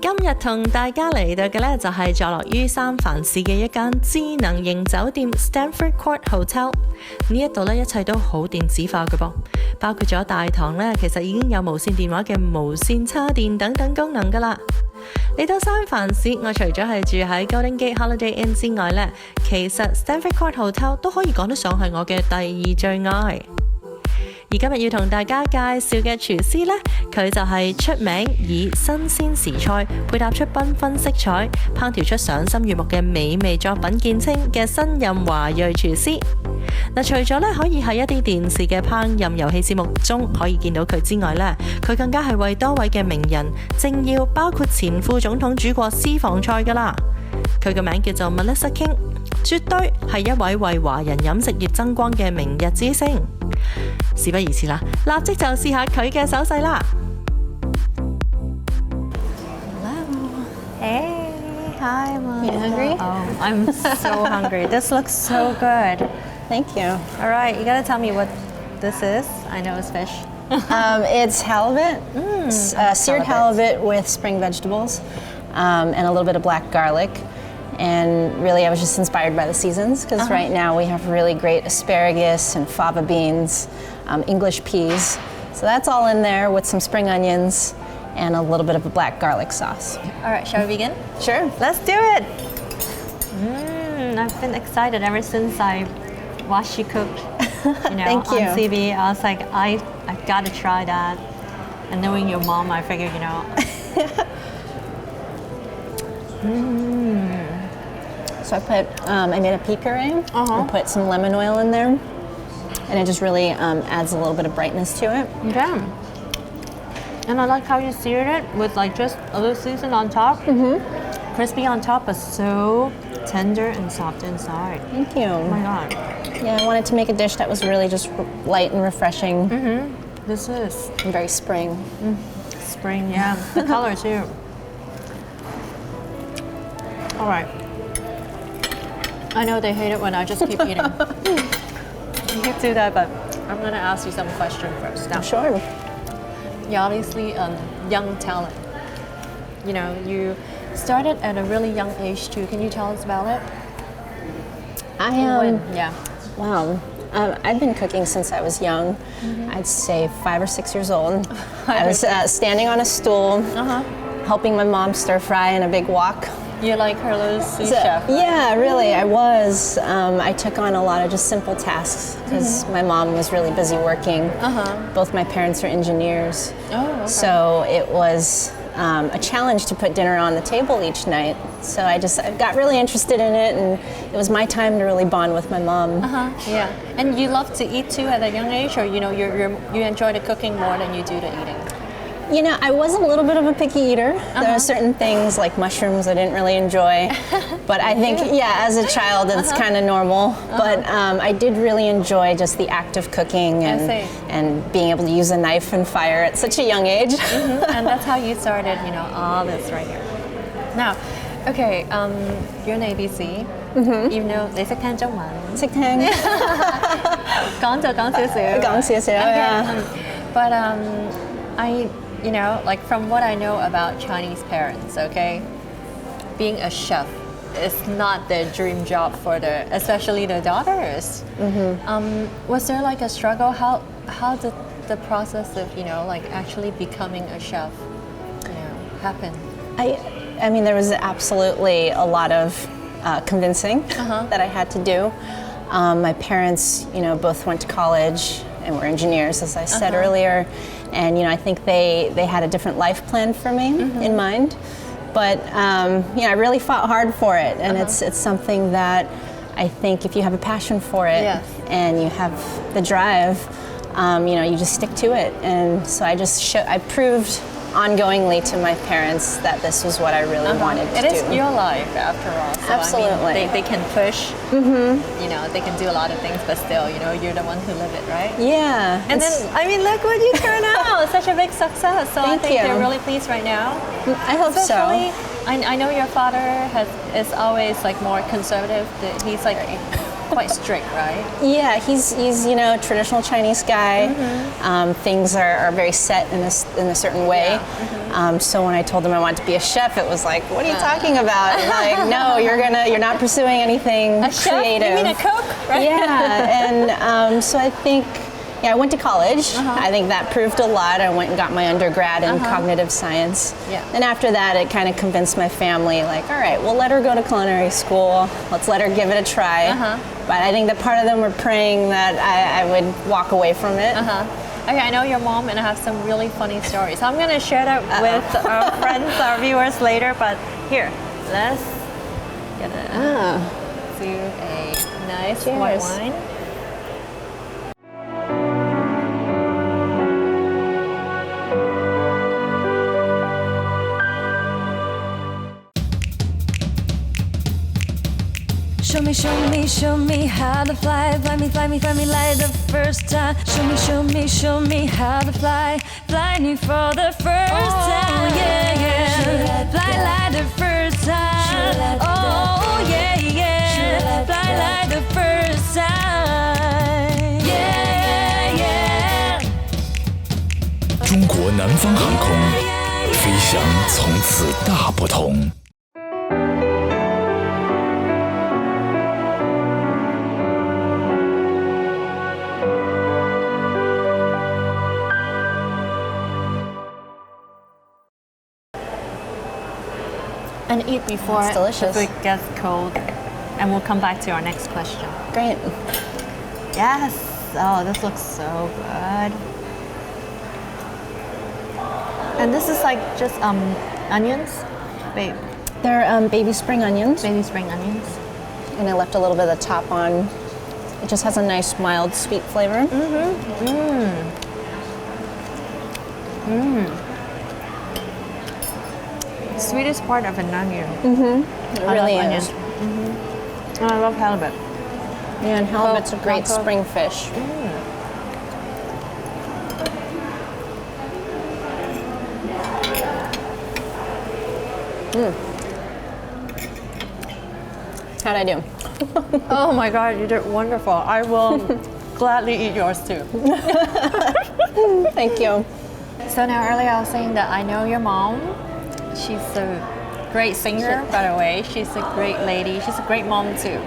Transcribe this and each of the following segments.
今日同大家嚟到嘅呢，就係坐落於三藩市嘅一間智能型酒店 Stanford Court Hotel。呢一度呢，一切都好電子化嘅噃，包括咗大堂呢，其實已經有無線電話嘅無線叉電等等功能噶啦。嚟到三藩市，我除咗係住喺 Golden Gate Holiday Inn 之外呢，其實 Stanford Court Hotel 都可以講得上係我嘅第二最愛。而今日要同大家介紹嘅廚師呢，佢就係出名以新鮮時菜配搭出繽紛色彩，烹調出賞心悅目嘅美味作品見稱嘅新任華裔廚師。除咗咧可以喺一啲電視嘅烹飪遊戲節目中可以見到佢之外呢，佢更加係為多位嘅名人政要，包括前副總統煮過私房菜噶啦。佢嘅名叫做 Melissa King， 絕對係一位為華人飲食業爭光嘅明日之星。事不宜遲啦，立即就試下佢嘅手勢啦。Hello. Hey. Hi, Mom. You hungry? Oh, I'm so hungry. This looks so good. Thank you. All right, you gotta tell me what this is. I know it's fish. It's halibut, seared halibut with spring vegetables, and a little bit of black garlic. And really, I was just inspired by the seasons because right now we have really great asparagus and fava beans, English peas. So that's all in there with some spring onions and a little bit of a black garlic sauce. All right, shall we begin? Sure. Let's do it. I've been excited ever since I watched you cook. Thank you. On TV. I was like, I gotta try that. And knowing your mom, I figured, So I made a pea puree and put some lemon oil in there, and it just really adds a little bit of brightness to it. Yeah. And I like how you seared it with like just a little season on top. Crispy on top, but so tender and soft inside. Thank you. Oh my God. Yeah, I wanted to make a dish that was really just light and refreshing. This is And very spring. spring, yeah. The color too. All right. I know they hate it when I just keep eating. You do that, but I'm gonna ask you some questions first. Now, Sure. you're obviously a young talent. You started at a really young age too. Can you tell us about it? I am. When? Yeah. Wow. I've been cooking since I was young. I'd say 5 or 6 years old. I was standing on a stool, helping my mom stir fry in a big wok. You're like her little sous chef. Right? Yeah, really, I was. I took on a lot of just simple tasks because my mom was really busy working. Both my parents are engineers. Oh, okay. So it was a challenge to put dinner on the table each night. So I got really interested in it, and it was my time to really bond with my mom. Yeah. And you love to eat too at a young age, or you enjoy the cooking more than you do the eating? I was a little bit of a picky eater. There are certain things like mushrooms I didn't really enjoy. But I think, as a child, it's kind of normal. But I did really enjoy just the act of cooking and being able to use a knife and fire at such a young age. And that's how you started, all this right here. Now, okay, you're an ABC. Even though 你識聽中文，識聽講就講少少。講少少 yeah. But like from what I know about Chinese parents, okay, being a chef is not their dream job for especially the daughters. Was there like a struggle? How did the process of like actually becoming a chef, happen? I mean, there was absolutely a lot of convincing that I had to do. My parents, both went to college and were engineers, as I said earlier. And I think they had a different life plan for me in mind. But I really fought hard for it, and it's something that I think if you have a passion for it and you have the drive, you just stick to it. And so I proved ongoingly to my parents that this was what I really wanted to do. It is your life after all. So Absolutely. I mean, they can push, they can do a lot of things, but still, you're the one who live it, right? Yeah. And then, look what you turned out. Such a big success. So I think they're really pleased right now. I hope Especially, so. I know your father is always like more conservative. He's like quite strict, right? Yeah, he's you know, a traditional Chinese guy. Things are very set in a certain way. Yeah. So when I told him I wanted to be a chef, it was like, what are you talking about? And like, no, you're not pursuing anything A chef? creative. You mean a cook? Right? Yeah, and so I think, yeah, I went to college. I think that proved a lot. I went and got my undergrad in cognitive science. Yeah. And after that, it kind of convinced my family, like, all right, we'll let her go to culinary school. Let's let her give it a try. But I think that part of them were praying that I would walk away from it. Okay, I know your mom and I have some really funny stories. I'm going to share that with our friends, our viewers later. But here, let's get to a nice white wine. Show me, show me, show me how to fly. Fly me, fly me, fly me like the first time. Show me, show me, show me how to fly. Fly me for the first time. Yeah, yeah. Fly like the first time. Oh, yeah, yeah. Fly like the first time. Yeah, yeah. 中国南方航空，飞翔从此大不同。And eat before It's delicious. the food gets cold. And we'll come back to our next question. Great. Yes. Oh, this looks so good. And this is like just onions, babe. They're baby spring onions, Baby spring onions. and I left a little bit of the top on. It just has a nice, mild, sweet flavor. Sweetest part of an onion. It I really love is. onion. And I love halibut. Yeah, and halibut's a great Bangkok. spring fish. How'd I do? Oh my God, you did wonderful. I will gladly eat yours too. Thank you. So now earlier I was saying that I know your mom. She's a great singer, by the way. She's a great lady. She's a great mom too.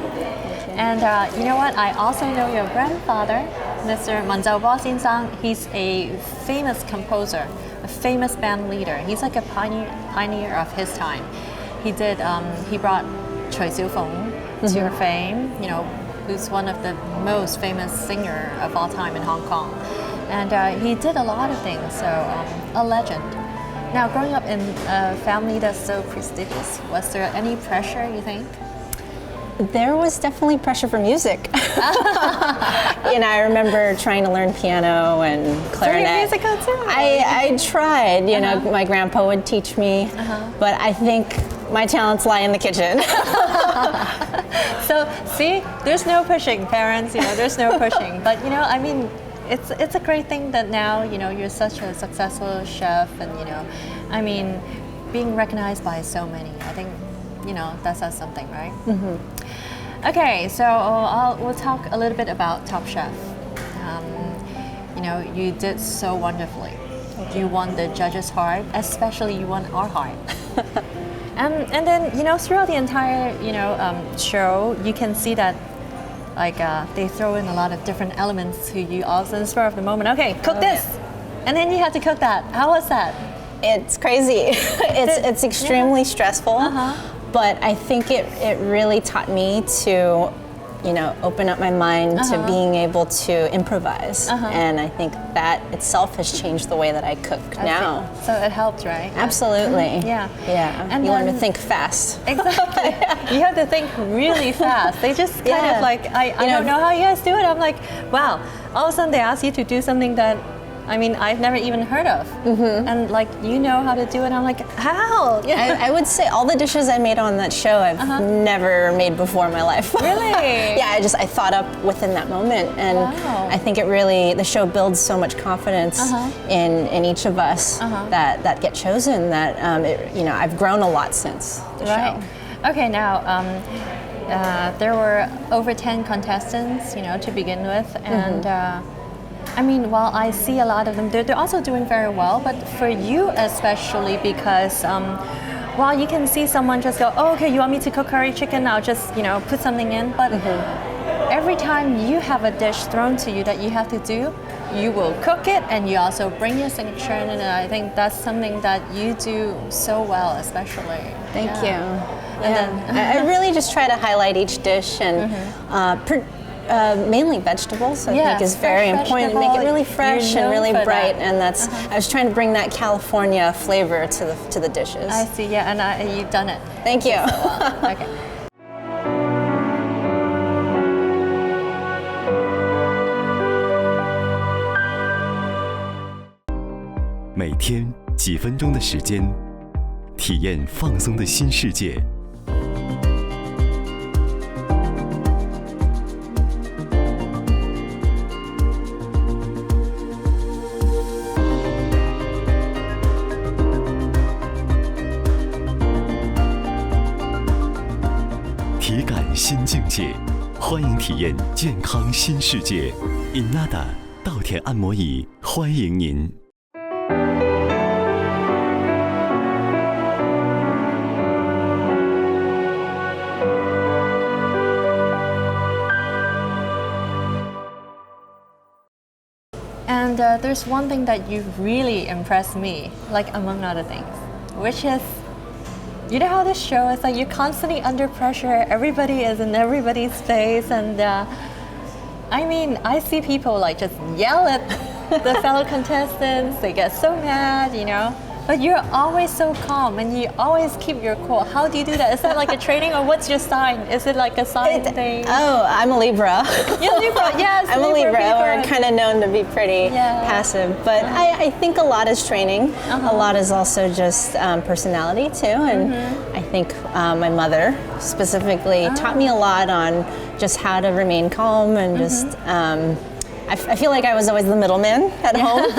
And you know what? I also know your grandfather, Mr. Man Zhaobo Xinsang. He's a famous composer, a famous band leader. He's like a pioneer of his time. He did. He brought Cui Xiufeng to fame. You know, who's one of the most famous singer of all time in Hong Kong. And he did a lot of things. So a legend. Now, growing up in a family that's so prestigious, was there any pressure, you think? There was definitely pressure for music. You know, I remember trying to learn piano and clarinet. So you're musical too? I tried, you know, my grandpa would teach me, but I think my talents lie in the kitchen. So, see, there's no pushing, parents, you know, there's no pushing. But, you know, I mean, it's a great thing that now, you know, you're such a successful chef and, you know, I mean, being recognized by so many, I think, you know, that says something, right? Okay, so we'll talk a little bit about Top Chef. You know, you did so wonderfully. You won the judges' heart, especially you won our heart. And then, you know, throughout the entire, you know, show, you can see that, like, they throw in a lot of different elements to you also in the spur of the moment. Okay, cook this! And then you had to cook that. How was that? It's crazy. It's extremely stressful, but I think it really taught me to, you know, open up my mind to being able to improvise. And I think that itself has changed the way that I cook now. So it helped, right? Absolutely. Yeah. Yeah. And you learn to then- think fast. Exactly. You have to think really fast. They just kind of like, I don't know how you guys do it. I'm like, wow. All of a sudden they ask you to do something that, I mean, I've never even heard of. And like, you know how to do it. I'm like, how? I would say all the dishes I made on that show I've never made before in my life. Really? Yeah, I thought up within that moment, and Wow. I think the show builds so much confidence in each of us that get chosen that you know, I've grown a lot since the show. Okay, now, there were over 10 contestants, to begin with, and I mean, while I see a lot of them, they're also doing very well. But for you especially, because while you can see someone just go, oh, okay, you want me to cook curry chicken? I'll just put something in. But every time you have a dish thrown to you that you have to do, you will cook it, and you also bring your signature in, and I think that's something that you do so well, especially. Thank you. And then I really just try to highlight each dish and mainly vegetables. I think is very important. Make it really fresh and really bright, and that's. I was trying to bring that California flavor to the dishes. I see. Yeah, and you've done it. Thank you. Okay. 每天几分钟的时间，体验放松的新世界。体感新境界，欢迎体验健康新世界。Inada 稻田按摩椅欢迎您。And there's one thing that you really impressed me, like among other things, which is, you know how this show is like you're constantly under pressure, everybody is in everybody's face, and I mean, I see people like just yell at the fellow contestants, they get so mad, but you're always so calm and you always keep your cool. How do you do that? Is that like a training, or what's your sign? Is it like a sign thing? Oh, I'm a Libra. You're Libra, yes. I'm a Libra. We're kind of known to be pretty passive, but I think a lot is training. A lot is also just personality too, and I think my mother specifically taught me a lot on just how to remain calm and just. I feel like I was always the middleman at home.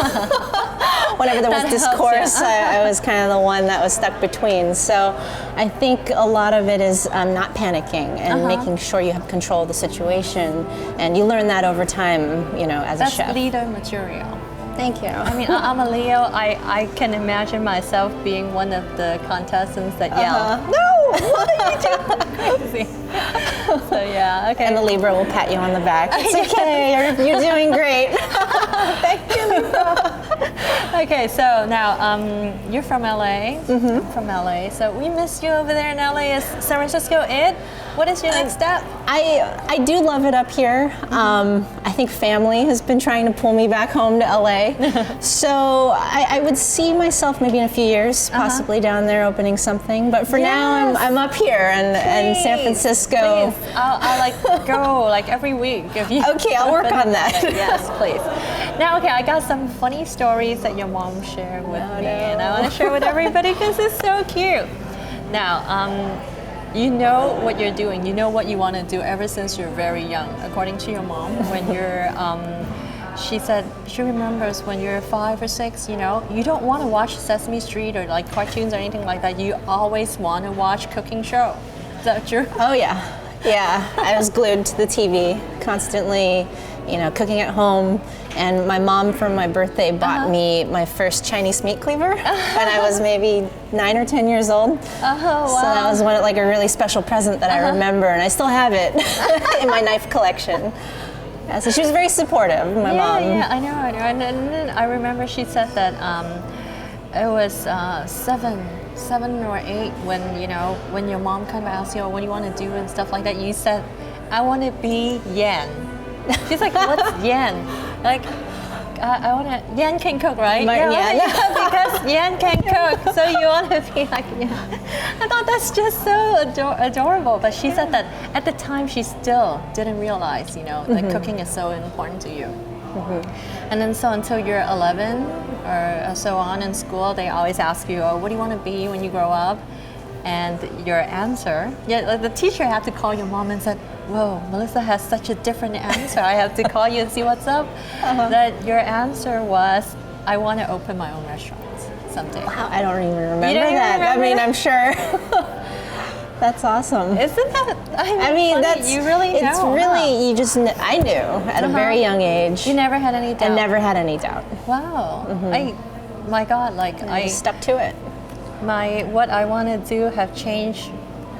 Whenever there was discourse, I was kind of the one that was stuck between. So I think a lot of it is not panicking and making sure you have control of the situation. And you learn that over time, as a chef. That's leader material. Thank you. I mean, I'm a Leo. I can imagine myself being one of the contestants that yell, no, what are you doing? Crazy. So yeah, okay. And the Libra will pat you on the back. It's okay, you're doing great. Thank you, Libra. Okay, so now you're from LA. I'm from LA. So we miss you over there in LA. Is San Francisco it? What is your next step? I do love it up here. I think family has been trying to pull me back home to LA. So I would see myself maybe in a few years, possibly down there opening something. But for now, I'm up here and San Francisco. Please. I'll like go like every week. If you okay, I'll work on that. Yes, please. Now, okay, I got some funny stories that your mom shared with me, and I want to share with everybody because it's so cute. Now, you know what you're doing. You know what you want to do ever since you're very young. According to your mom, when you're, she said she remembers when you're 5 or 6. You don't want to watch Sesame Street or like cartoons or anything like that. You always want to watch cooking show. Is that true? Oh yeah. I was glued to the TV constantly. Cooking at home, and my mom for my birthday bought me my first Chinese meat cleaver when I was maybe 9 or 10 years old. Oh, wow. So that was like a really special present that I remember, and I still have it in my knife collection. Yeah, so she was very supportive, my mom. Yeah, I know. And then I remember she said that it was 7 or 8 when your mom kind of asked you, what do you want to do and stuff like that. You said, I want to be Yan. She's like, what's Yan? Like, I want to. Yan can cook, right? Because Yan can cook, so you want to be like Yan. I thought that's just so adorable. But she said that at the time she still didn't realize, that cooking is so important to you. And then so until you're 11 or so on in school, they always ask you, what do you want to be when you grow up? And your answer, the teacher had to call your mom and said, whoa, Melissa has such a different answer. I have to call you and see what's up. That your answer was, I want to open my own restaurant someday. Wow, I don't even remember that. I mean, I'm sure. That's awesome. Isn't that? I mean, funny. that's You really know. it's really you just I knew at a very young age. You never had any doubt. I never had any doubt. Wow. My God, like I stuck to it. what I want to do have changed,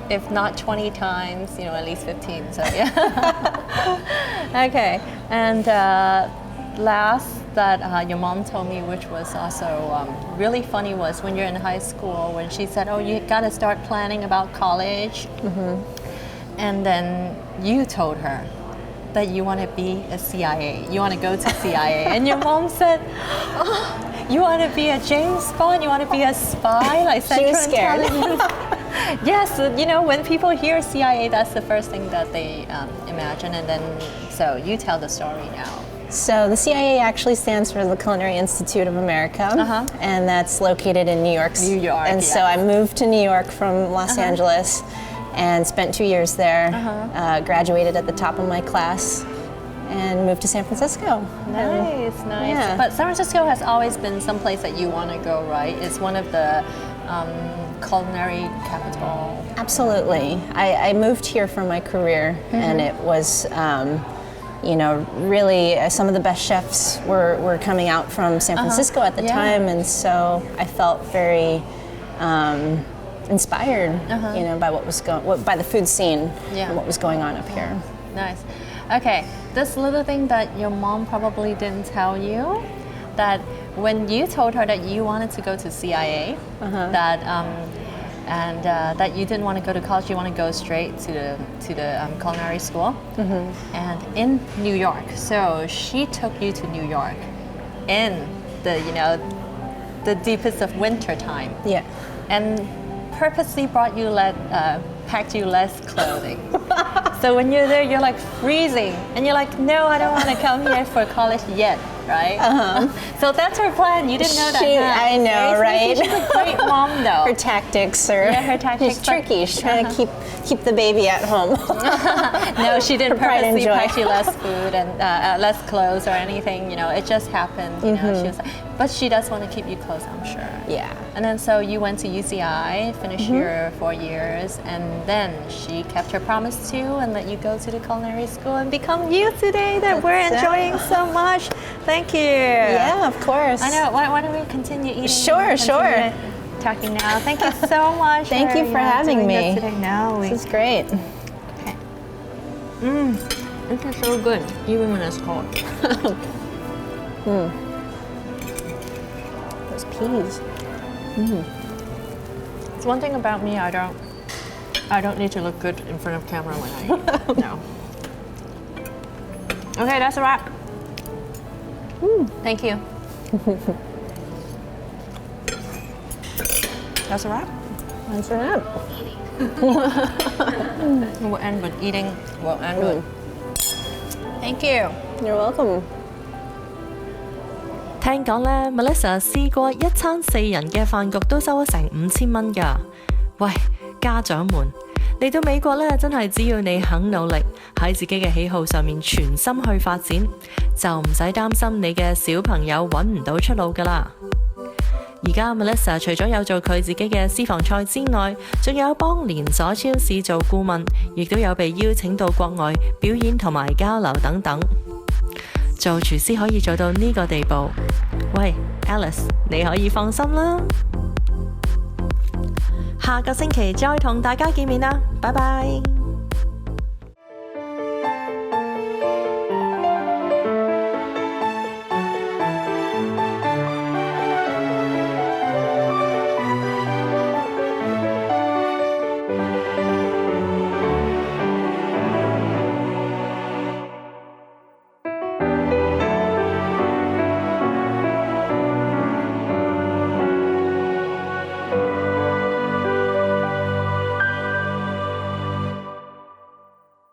if not 20 times, at least 15. So yeah. Okay. And last that your mom told me, which was also really funny, was when you're in high school, when she said, "Oh, you got to start planning about college," and then you told her that you want to be a CIA, you want to go to CIA, and your mom said, "Oh, you want to be a James Bond, you want to be a spy, like She was Central scared. Intelligence." Yes, when people hear CIA, that's the first thing that they imagine, and then so you tell the story now. So the CIA actually stands for the Culinary Institute of America, and that's located in New York. New York, And so I moved to New York from Los Angeles and spent 2 years there, graduated at the top of my class, and moved to San Francisco. Nice. Yeah. But San Francisco has always been some place that you want to go, right? It's one of the culinary capital. Absolutely. I moved here for my career, and it was, really some of the best chefs were coming out from San Francisco at the time, and so I felt very inspired, by what was by the food scene and what was going on up here. Nice. Okay, this little thing that your mom probably didn't tell you, that when you told her that you wanted to go to CIA, that you didn't want to go to college, you want to go straight to the culinary school, and in New York. So she took you to New York in the deepest of winter time. Yeah. And purposely packed you less clothing. So when you're there, you're like freezing, and you're like, no, I don't want to come here for college yet, right? So that's her plan. You didn't know that. I know, right? She's a great mom, though. Her tactics are she's tricky. She's trying to keep the baby at home. No, she didn't For pride and purposely joy. pack you less food and less clothes or anything. It just happened. She was, but she does want to keep you close, I'm sure. Yeah. And then so you went to UCI, finished your 4 years, and then she kept her promise to you and let you go to the culinary school and become you today that we're enjoying so much. Thank you. Yeah, of course. I know. Why don't we continue eating? Sure. Talking now. Thank you so much. Thank you for having doing me. this today. No, This is great. Okay. This is so good, even when it's cold. Those peas. It's one thing about me. I don't need to look good in front of camera when I eat. No. Okay, that's a wrap. Thank you. That's a wrap. That's it. We'll end with eating. We'll end with. Thank you. You're welcome. 聽講咧 ，Melissa 試過一餐4人嘅飯局都收咗成5000蚊㗎。喂，家長們，嚟到美國咧，真係只要你肯努力，喺自己嘅喜好上面全心去發展，就唔使擔心你嘅小朋友揾唔到出路㗎啦。而家 Melissa 除咗有做佢自己嘅私房菜之外，仲有幫連鎖超市做顧問，亦都有被邀請到國外表演同埋交流等等。做廚師可以做到呢個地步，喂 Alice， 你可以放心啦。下個星期再同大家見面啦，拜拜。